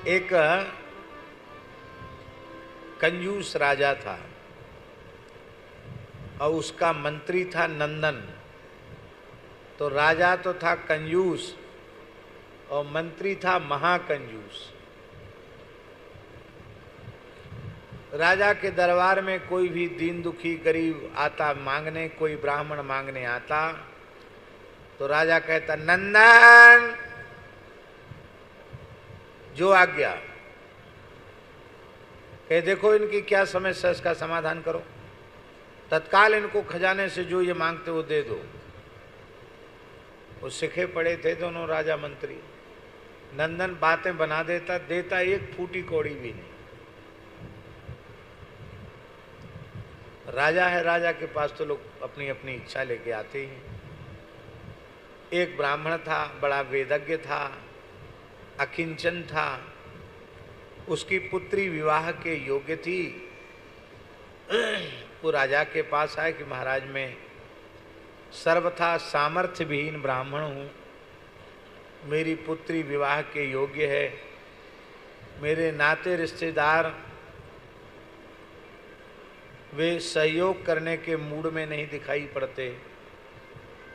एक कंजूस राजा था और उसका मंत्री था नंदन। तो राजा तो था कंजूस और मंत्री था महाकंजूस। राजा के दरबार में कोई भी दीन दुखी गरीब आता मांगने, कोई ब्राह्मण मांगने आता तो राजा कहता नंदन जो आज्ञा। कहे देखो इनकी क्या समस्या है, इसका समाधान करो, तत्काल इनको खजाने से जो ये मांगते वो दे दो। वो सिखे पड़े थे दोनों राजा मंत्री। नंदन बातें बना देता, देता एक फूटी कौड़ी भी नहीं। राजा है, राजा के पास तो लोग अपनी अपनी इच्छा लेके आते ही हैं। एक ब्राह्मण था, बड़ा वेदज्ञ था, अकिंचन था। उसकी पुत्री विवाह के योग्य थी। वो राजा के पास आए कि महाराज मैं सर्वथा सामर्थ्य विहीन ब्राह्मण हूँ, मेरी पुत्री विवाह के योग्य है, मेरे नाते रिश्तेदार वे सहयोग करने के मूड में नहीं दिखाई पड़ते।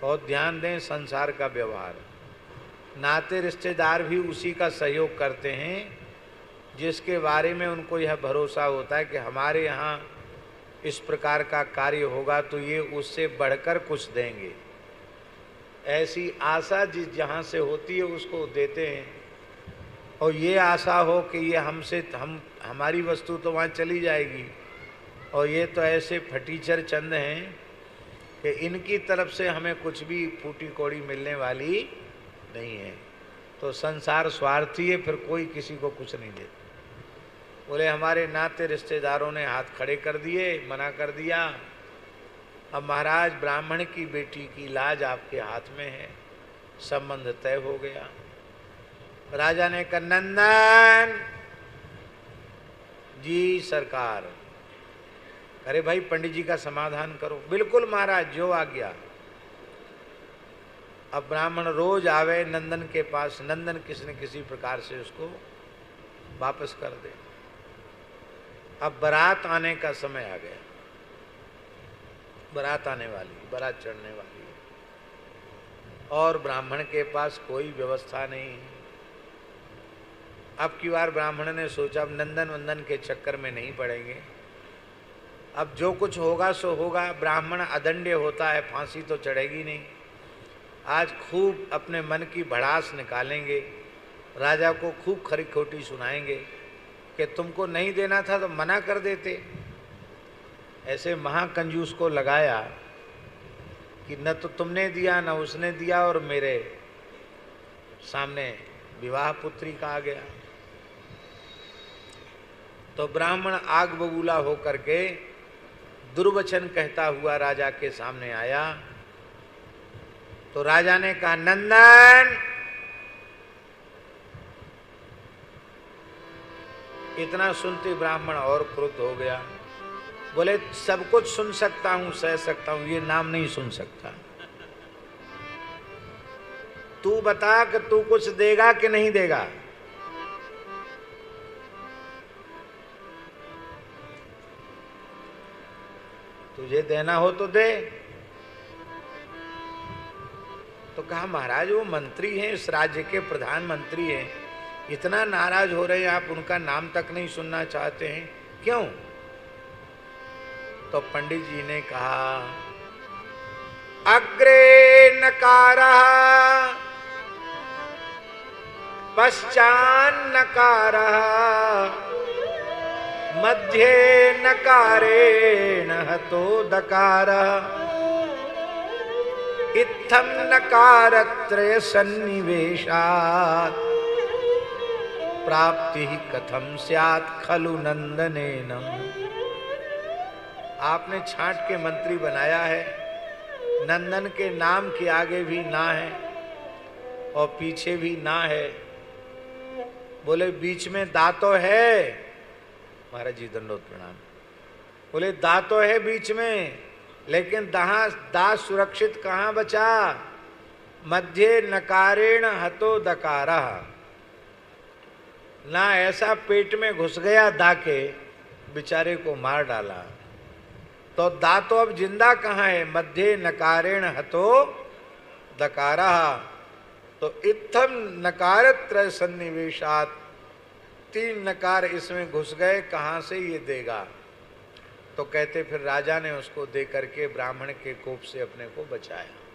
बहुत ध्यान दें संसार का व्यवहार, नाते रिश्तेदार भी उसी का सहयोग करते हैं जिसके बारे में उनको यह भरोसा होता है कि हमारे यहाँ इस प्रकार का कार्य होगा तो ये उससे बढ़कर कुछ देंगे। ऐसी आशा जिस जहाँ से होती है उसको देते हैं। और ये आशा हो कि ये हमारी वस्तु तो वहाँ चली जाएगी और ये तो ऐसे फटीचर चंद हैं कि इनकी तरफ से हमें कुछ भी फूटी कौड़ी मिलने वाली नहीं है। तो संसार स्वार्थी है, फिर कोई किसी को कुछ नहीं देता। बोले हमारे नाते रिश्तेदारों ने हाथ खड़े कर दिए, मना कर दिया। अब महाराज ब्राह्मण की बेटी की लाज आपके हाथ में है, संबंध तय हो गया। राजा ने कहा नंदन जी सरकार, अरे भाई पंडित जी का समाधान करो। बिल्कुल महाराज जो आज्ञा। अब ब्राह्मण रोज आवे नंदन के पास, नंदन किसी न किसी प्रकार से उसको वापस कर दे। अब बारात आने का समय आ गया, बारात आने वाली, बारात चढ़ने वाली है और ब्राह्मण के पास कोई व्यवस्था नहीं है। अब की बार ब्राह्मण ने सोचा अब नंदन वंदन के चक्कर में नहीं पड़ेंगे, अब जो कुछ होगा सो होगा। ब्राह्मण अदंड्य होता है, फांसी तो चढ़ेगी नहीं। आज खूब अपने मन की भड़ास निकालेंगे, राजा को खूब खरी खोटी सुनाएंगे कि तुमको नहीं देना था तो मना कर देते। ऐसे महाकंजूस को लगाया कि न तो तुमने दिया न उसने दिया और मेरे सामने विवाह पुत्री का आ गया। तो ब्राह्मण आग बबूला होकर के दुर्वचन कहता हुआ राजा के सामने आया। तो राजा ने कहा नंदन, इतना सुनते ब्राह्मण और क्रुद्ध हो गया। बोले सब कुछ सुन सकता हूं, सह सकता हूं, ये नाम नहीं सुन सकता। तू बता कि तू कुछ देगा कि नहीं देगा। तुझे देना हो तो दे। तो कहा महाराज वो मंत्री हैं, इस राज्य के प्रधानमंत्री हैं, इतना नाराज हो रहे हैं आप, उनका नाम तक नहीं सुनना चाहते हैं, क्यों? तो पंडित जी ने कहा अग्रे नकारः पश्चान्नकारः मध्ये नकारेण हतो दकारः इत्थं नकारत्रय सन्निवेशात् प्राप्ति ही कथम स्यात् खलु नंदनेनम। आपने छांट के मंत्री बनाया है, नंदन के नाम के आगे भी ना है और पीछे भी ना है। बोले बीच में दातो है। महाराज जी दंडोत प्रणाम। बोले दातो है बीच में, लेकिन दा सुरक्षित कहाँ बचा? मध्य नकारेण हतो दकारः। ना ऐसा पेट में घुस गया दा के बेचारे को मार डाला। तो दा तो अब जिंदा कहाँ है? मध्य नकारेण हतो दकारा। तो इत्थम नकार त्रय सन्निवेशात, 3 नकार इसमें घुस गए, कहाँ से ये देगा? तो कहते फिर राजा ने उसको दे करके ब्राह्मण के कोप से अपने को बचाया।